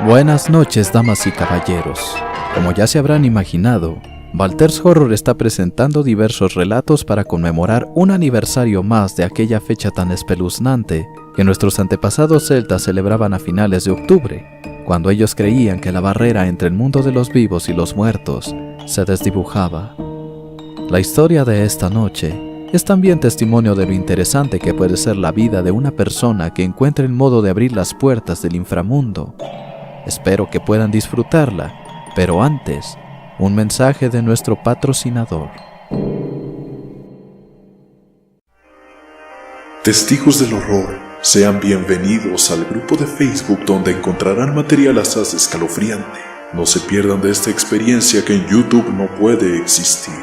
Buenas noches, damas y caballeros. Como ya se habrán imaginado, Valter's Horror está presentando diversos relatos para conmemorar un aniversario más de aquella fecha tan espeluznante que nuestros antepasados celtas celebraban a finales de octubre, cuando ellos creían que la barrera entre el mundo de los vivos y los muertos se desdibujaba. La historia de esta noche es también testimonio de lo interesante que puede ser la vida de una persona que encuentre el modo de abrir las puertas del inframundo. Espero que puedan disfrutarla, pero antes, un mensaje de nuestro patrocinador. Testigos del horror, sean bienvenidos al grupo de Facebook donde encontrarán material asaz escalofriante. No se pierdan de esta experiencia que en YouTube no puede existir.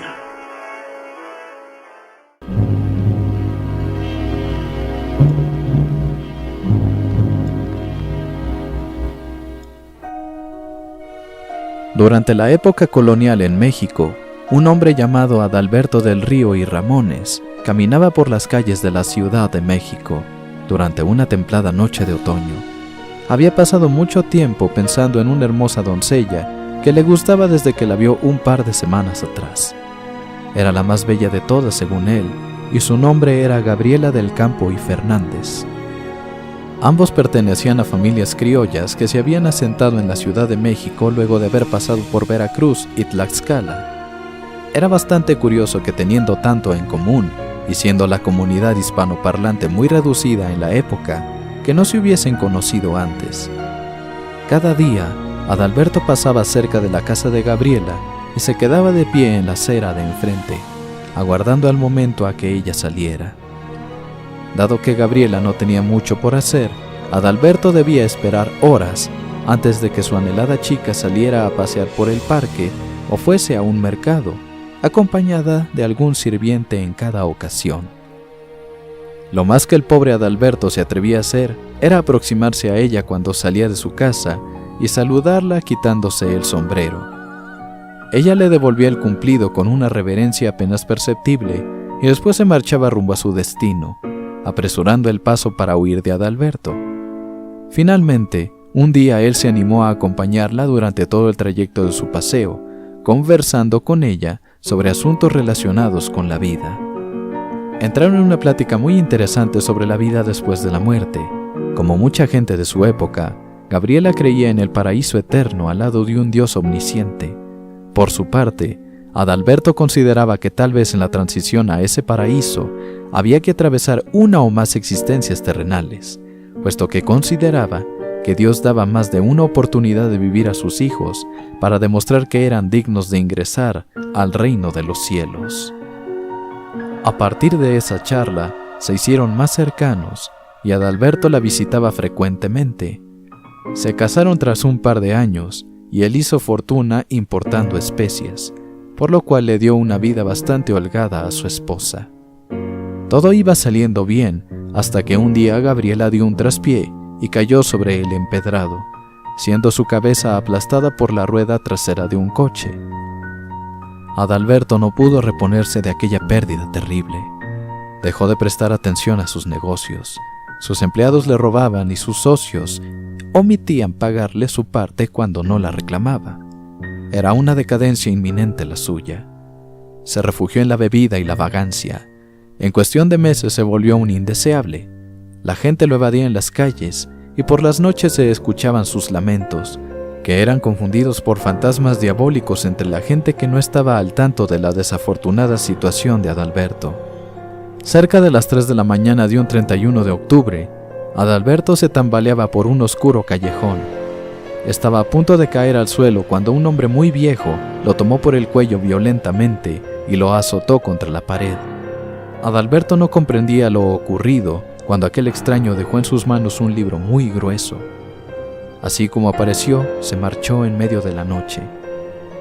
Durante la época colonial en México, un hombre llamado Adalberto del Río y Ramones caminaba por las calles de la Ciudad de México durante una templada noche de otoño. Había pasado mucho tiempo pensando en una hermosa doncella que le gustaba desde que la vio un par de semanas atrás. Era la más bella de todas según él, y su nombre era Gabriela del Campo y Fernández. Ambos pertenecían a familias criollas que se habían asentado en la Ciudad de México luego de haber pasado por Veracruz y Tlaxcala. Era bastante curioso que teniendo tanto en común, y siendo la comunidad hispanoparlante muy reducida en la época, que no se hubiesen conocido antes. Cada día, Adalberto pasaba cerca de la casa de Gabriela y se quedaba de pie en la acera de enfrente, aguardando al momento a que ella saliera. Dado que Gabriela no tenía mucho por hacer, Adalberto debía esperar horas antes de que su anhelada chica saliera a pasear por el parque o fuese a un mercado, acompañada de algún sirviente en cada ocasión. Lo más que el pobre Adalberto se atrevía a hacer era aproximarse a ella cuando salía de su casa y saludarla quitándose el sombrero. Ella le devolvía el cumplido con una reverencia apenas perceptible y después se marchaba rumbo a su destino, apresurando el paso para huir de Adalberto. Finalmente, un día él se animó a acompañarla durante todo el trayecto de su paseo, conversando con ella sobre asuntos relacionados con la vida. Entraron en una plática muy interesante sobre la vida después de la muerte. Como mucha gente de su época, Gabriela creía en el paraíso eterno al lado de un Dios omnisciente. Por su parte, Adalberto consideraba que tal vez en la transición a ese paraíso había que atravesar una o más existencias terrenales, puesto que consideraba que Dios daba más de una oportunidad de vivir a sus hijos para demostrar que eran dignos de ingresar al reino de los cielos. A partir de esa charla, se hicieron más cercanos y Adalberto la visitaba frecuentemente. Se casaron tras un par de años y él hizo fortuna importando especias, por lo cual le dio una vida bastante holgada a su esposa. Todo iba saliendo bien hasta que un día Gabriela dio un traspié y cayó sobre el empedrado, siendo su cabeza aplastada por la rueda trasera de un coche. Adalberto no pudo reponerse de aquella pérdida terrible. Dejó de prestar atención a sus negocios. Sus empleados le robaban y sus socios omitían pagarle su parte cuando no la reclamaba. Era una decadencia inminente la suya. Se refugió en la bebida y la vagancia. En cuestión de meses se volvió un indeseable. La gente lo evadía en las calles y por las noches se escuchaban sus lamentos, que eran confundidos por fantasmas diabólicos entre la gente que no estaba al tanto de la desafortunada situación de Adalberto. Cerca de las 3 de la mañana de un 31 de octubre, Adalberto se tambaleaba por un oscuro callejón. Estaba a punto de caer al suelo cuando un hombre muy viejo lo tomó por el cuello violentamente y lo azotó contra la pared. Adalberto no comprendía lo ocurrido cuando aquel extraño dejó en sus manos un libro muy grueso. Así como apareció, se marchó en medio de la noche,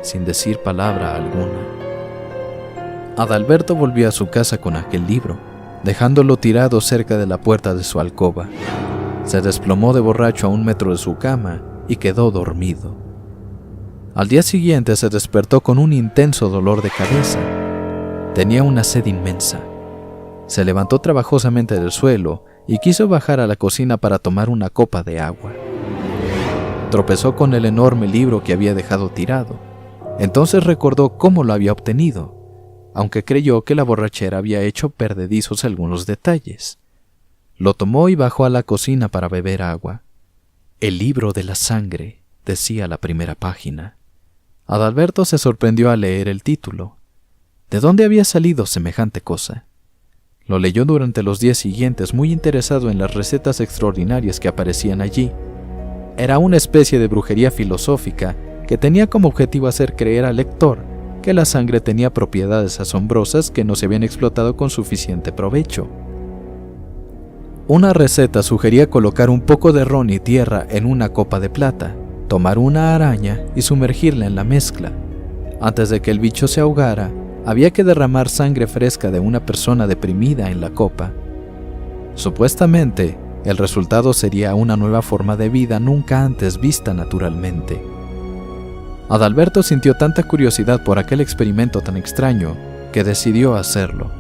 sin decir palabra alguna. Adalberto volvió a su casa con aquel libro, dejándolo tirado cerca de la puerta de su alcoba. Se desplomó de borracho a 1 metro de su cama y quedó dormido. Al día siguiente se despertó con un intenso dolor de cabeza. Tenía una sed inmensa. Se levantó trabajosamente del suelo y quiso bajar a la cocina para tomar una copa de agua. tropezó con el enorme libro que había dejado tirado. Entonces recordó cómo lo había obtenido, aunque creyó que la borrachera había hecho perdedizos algunos detalles. Lo tomó y bajó a la cocina para beber agua. El libro de la sangre, decía la primera página. Adalberto se sorprendió al leer el título. ¿De dónde había salido semejante cosa? Lo leyó durante los días siguientes, muy interesado en las recetas extraordinarias que aparecían allí. Era una especie de brujería filosófica que tenía como objetivo hacer creer al lector que la sangre tenía propiedades asombrosas que no se habían explotado con suficiente provecho. Una receta sugería colocar un poco de ron y tierra en una copa de plata, tomar una araña y sumergirla en la mezcla. Antes de que el bicho se ahogara, había que derramar sangre fresca de una persona deprimida en la copa. Supuestamente, el resultado sería una nueva forma de vida nunca antes vista naturalmente. Adalberto sintió tanta curiosidad por aquel experimento tan extraño que decidió hacerlo.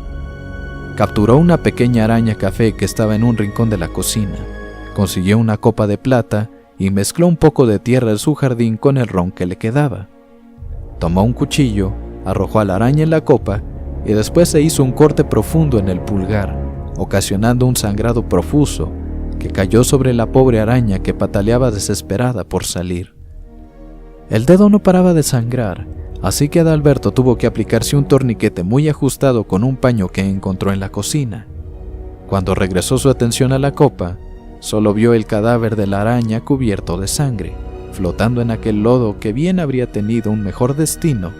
Capturó una pequeña araña café que estaba en un rincón de la cocina, consiguió una copa de plata y mezcló un poco de tierra de su jardín con el ron que le quedaba. Tomó un cuchillo, arrojó a la araña en la copa y después se hizo un corte profundo en el pulgar, ocasionando un sangrado profuso que cayó sobre la pobre araña que pataleaba desesperada por salir. El dedo no paraba de sangrar, así que Adalberto tuvo que aplicarse un torniquete muy ajustado con un paño que encontró en la cocina. Cuando regresó su atención a la copa, solo vio el cadáver de la araña cubierto de sangre, flotando en aquel lodo que bien habría tenido un mejor destino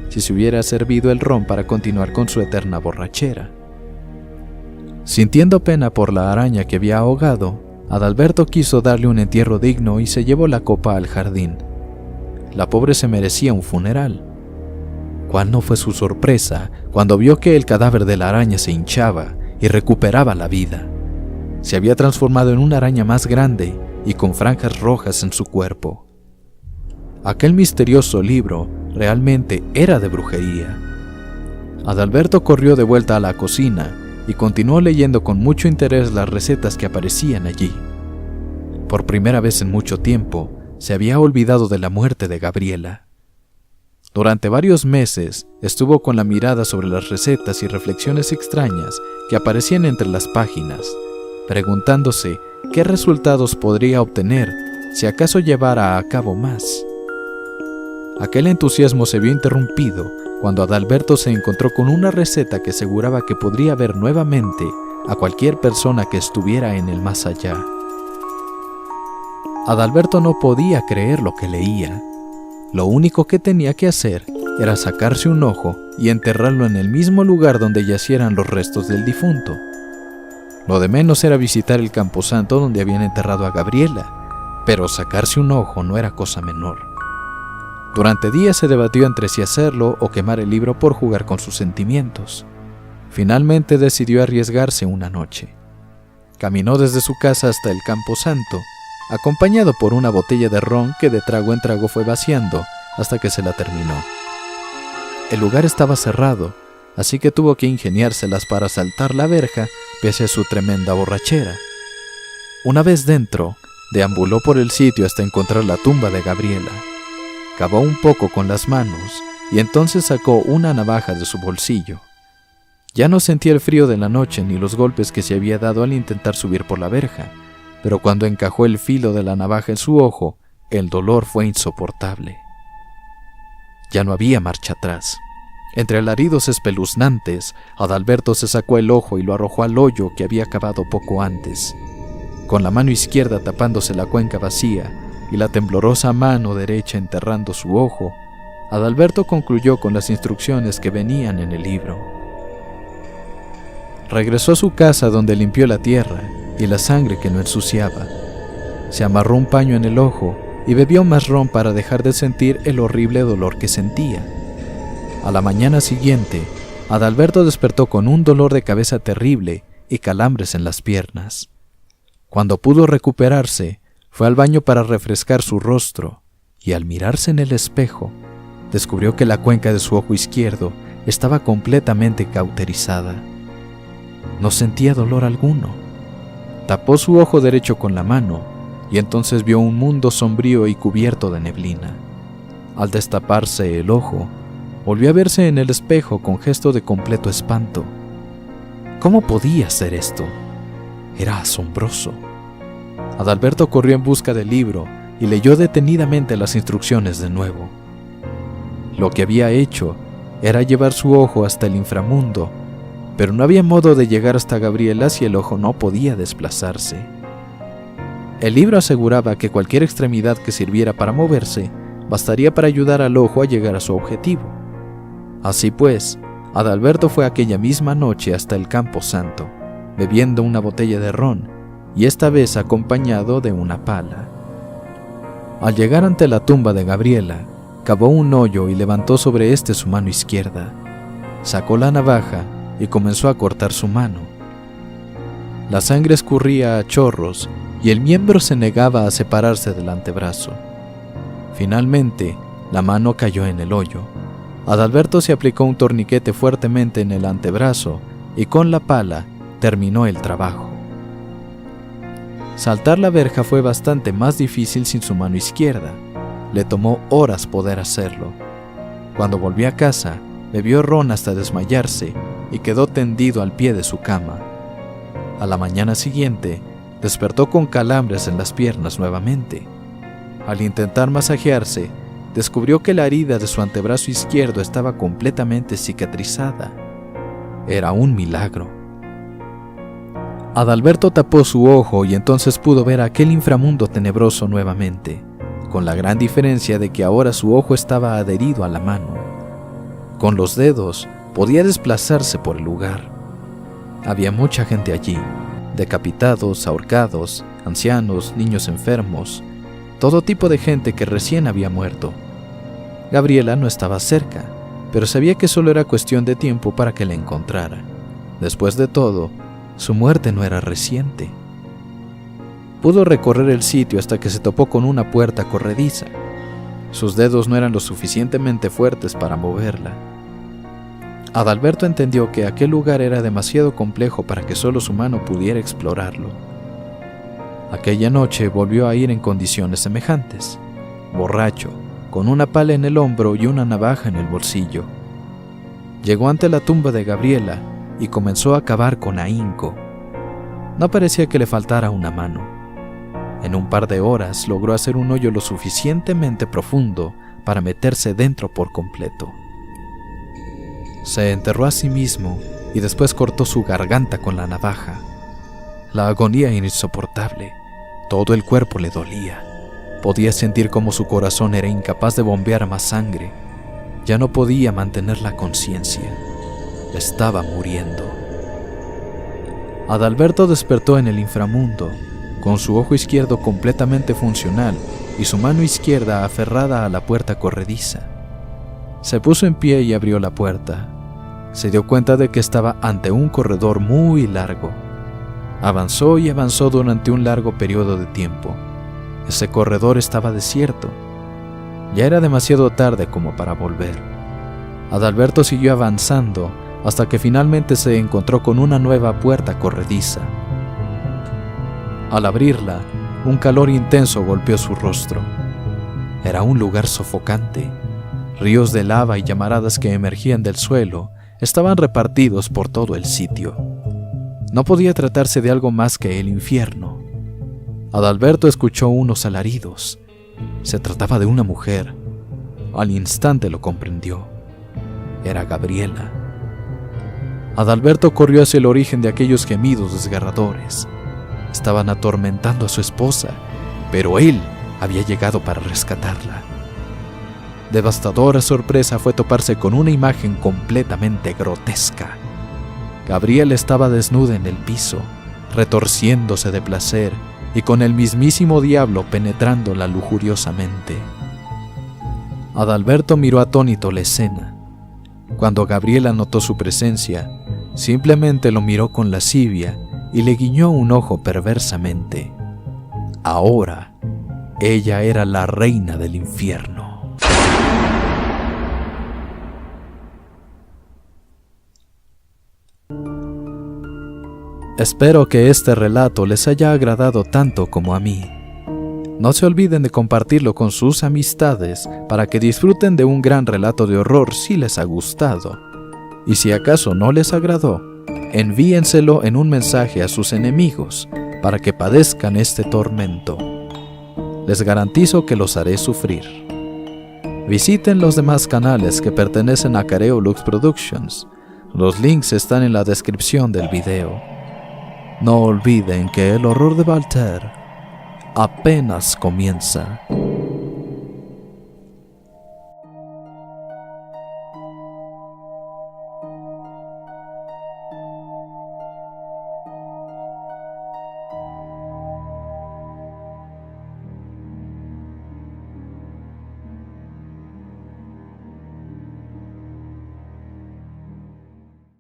si se hubiera servido el ron para continuar con su eterna borrachera. Sintiendo pena por la araña que había ahogado, Adalberto quiso darle un entierro digno y se llevó la copa al jardín. La pobre se merecía un funeral. ¿Cuál no fue su sorpresa cuando vio que el cadáver de la araña se hinchaba y recuperaba la vida? Se había transformado en una araña más grande y con franjas rojas en su cuerpo. Aquel misterioso libro realmente era de brujería. Adalberto corrió de vuelta a la cocina y continuó leyendo con mucho interés las recetas que aparecían allí. Por primera vez en mucho tiempo, se había olvidado de la muerte de Gabriela. Durante varios meses estuvo con la mirada sobre las recetas y reflexiones extrañas que aparecían entre las páginas, preguntándose qué resultados podría obtener si acaso llevara a cabo más. Aquel entusiasmo se vio interrumpido cuando Adalberto se encontró con una receta que aseguraba que podría ver nuevamente a cualquier persona que estuviera en el más allá. Adalberto no podía creer lo que leía. Lo único que tenía que hacer era sacarse un ojo y enterrarlo en el mismo lugar donde yacieran los restos del difunto. Lo de menos era visitar el camposanto donde habían enterrado a Gabriela, pero sacarse un ojo no era cosa menor. Durante días se debatió entre si hacerlo o quemar el libro por jugar con sus sentimientos. Finalmente decidió arriesgarse una noche. Caminó desde su casa hasta el camposanto, acompañado por una botella de ron que de trago en trago fue vaciando hasta que se la terminó. El lugar estaba cerrado, así que tuvo que ingeniárselas para saltar la verja pese a su tremenda borrachera. Una vez dentro, deambuló por el sitio hasta encontrar la tumba de Gabriela. Cavó un poco con las manos y entonces sacó una navaja de su bolsillo. Ya no sentía el frío de la noche ni los golpes que se había dado al intentar subir por la verja, pero cuando encajó el filo de la navaja en su ojo, el dolor fue insoportable. Ya no había marcha atrás. Entre alaridos espeluznantes, Adalberto se sacó el ojo y lo arrojó al hoyo que había cavado poco antes. Con la mano izquierda tapándose la cuenca vacía y la temblorosa mano derecha enterrando su ojo, Adalberto concluyó con las instrucciones que venían en el libro. Regresó a su casa donde limpió la tierra y la sangre que lo ensuciaba. Se amarró un paño en el ojo y bebió más ron para dejar de sentir el horrible dolor que sentía. A la mañana siguiente, Adalberto despertó con un dolor de cabeza terrible y calambres en las piernas. Cuando pudo recuperarse, fue al baño para refrescar su rostro y al mirarse en el espejo, descubrió que la cuenca de su ojo izquierdo estaba completamente cauterizada. No sentía dolor alguno. Tapó su ojo derecho con la mano y entonces vio un mundo sombrío y cubierto de neblina. Al destaparse el ojo, volvió a verse en el espejo con gesto de completo espanto. ¿Cómo podía ser esto? Era asombroso. Adalberto corrió en busca del libro y leyó detenidamente las instrucciones de nuevo. Lo que había hecho era llevar su ojo hasta el inframundo, pero no había modo de llegar hasta Gabriela si el ojo no podía desplazarse. El libro aseguraba que cualquier extremidad que sirviera para moverse bastaría para ayudar al ojo a llegar a su objetivo. Así pues, Adalberto fue aquella misma noche hasta el Campo Santo, bebiendo una botella de ron, y esta vez acompañado de una pala. Al llegar ante la tumba de Gabriela, cavó un hoyo y levantó sobre éste su mano izquierda. Sacó la navaja y comenzó a cortar su mano. La sangre escurría a chorros y el miembro se negaba a separarse del antebrazo. Finalmente, la mano cayó en el hoyo. Adalberto se aplicó un torniquete fuertemente en el antebrazo y con la pala terminó el trabajo. Saltar la verja fue bastante más difícil sin su mano izquierda. Le tomó horas poder hacerlo. Cuando volvió a casa, bebió ron hasta desmayarse y quedó tendido al pie de su cama. A la mañana siguiente, despertó con calambres en las piernas nuevamente. Al intentar masajearse, descubrió que la herida de su antebrazo izquierdo estaba completamente cicatrizada. Era un milagro. Adalberto tapó su ojo y entonces pudo ver aquel inframundo tenebroso nuevamente, con la gran diferencia de que ahora su ojo estaba adherido a la mano. Con los dedos podía desplazarse por el lugar. Había mucha gente allí, decapitados, ahorcados, ancianos, niños enfermos, todo tipo de gente que recién había muerto. Gabriela no estaba cerca, pero sabía que solo era cuestión de tiempo para que la encontrara. Después de todo, su muerte no era reciente. Pudo recorrer el sitio hasta que se topó con una puerta corrediza. Sus dedos no eran lo suficientemente fuertes para moverla. Adalberto entendió que aquel lugar era demasiado complejo para que solo su mano pudiera explorarlo. Aquella noche volvió a ir en condiciones semejantes, borracho, con una pala en el hombro y una navaja en el bolsillo. Llegó ante la tumba de Gabriela y comenzó a cavar con ahínco. No parecía que le faltara una mano. En un par de horas logró hacer un hoyo lo suficientemente profundo para meterse dentro por completo. Se enterró a sí mismo y después cortó su garganta con la navaja. La agonía era insoportable. Todo el cuerpo le dolía. Podía sentir cómo su corazón era incapaz de bombear más sangre. Ya no podía mantener la conciencia. Estaba muriendo. Adalberto despertó en el inframundo, con su ojo izquierdo completamente funcional y su mano izquierda aferrada a la puerta corrediza. Se puso en pie y abrió la puerta. Se dio cuenta de que estaba ante un corredor muy largo. Avanzó y avanzó durante un largo periodo de tiempo. Ese corredor estaba desierto. Ya era demasiado tarde como para volver. Adalberto siguió avanzando hasta que finalmente se encontró con una nueva puerta corrediza. Al abrirla, un calor intenso golpeó su rostro. Era un lugar sofocante. Ríos de lava y llamaradas que emergían del suelo estaban repartidos por todo el sitio. No podía tratarse de algo más que el infierno. Adalberto escuchó unos alaridos. Se trataba de una mujer. Al instante lo comprendió. Era Gabriela. Adalberto corrió hacia el origen de aquellos gemidos desgarradores. Estaban atormentando a su esposa, pero él había llegado para rescatarla. Devastadora sorpresa fue toparse con una imagen completamente grotesca. Gabriela estaba desnuda en el piso, retorciéndose de placer y con el mismísimo diablo penetrándola lujuriosamente. Adalberto miró atónito la escena. Cuando Gabriela notó su presencia, simplemente lo miró con lascivia y le guiñó un ojo perversamente. Ahora, ella era la reina del infierno. Espero que este relato les haya agradado tanto como a mí. No se olviden de compartirlo con sus amistades para que disfruten de un gran relato de horror si les ha gustado. Y si acaso no les agradó, envíenselo en un mensaje a sus enemigos para que padezcan este tormento. Les garantizo que los haré sufrir. Visiten los demás canales que pertenecen a Careo Lux Productions. Los links están en la descripción del video. No olviden que el horror de Valter apenas comienza.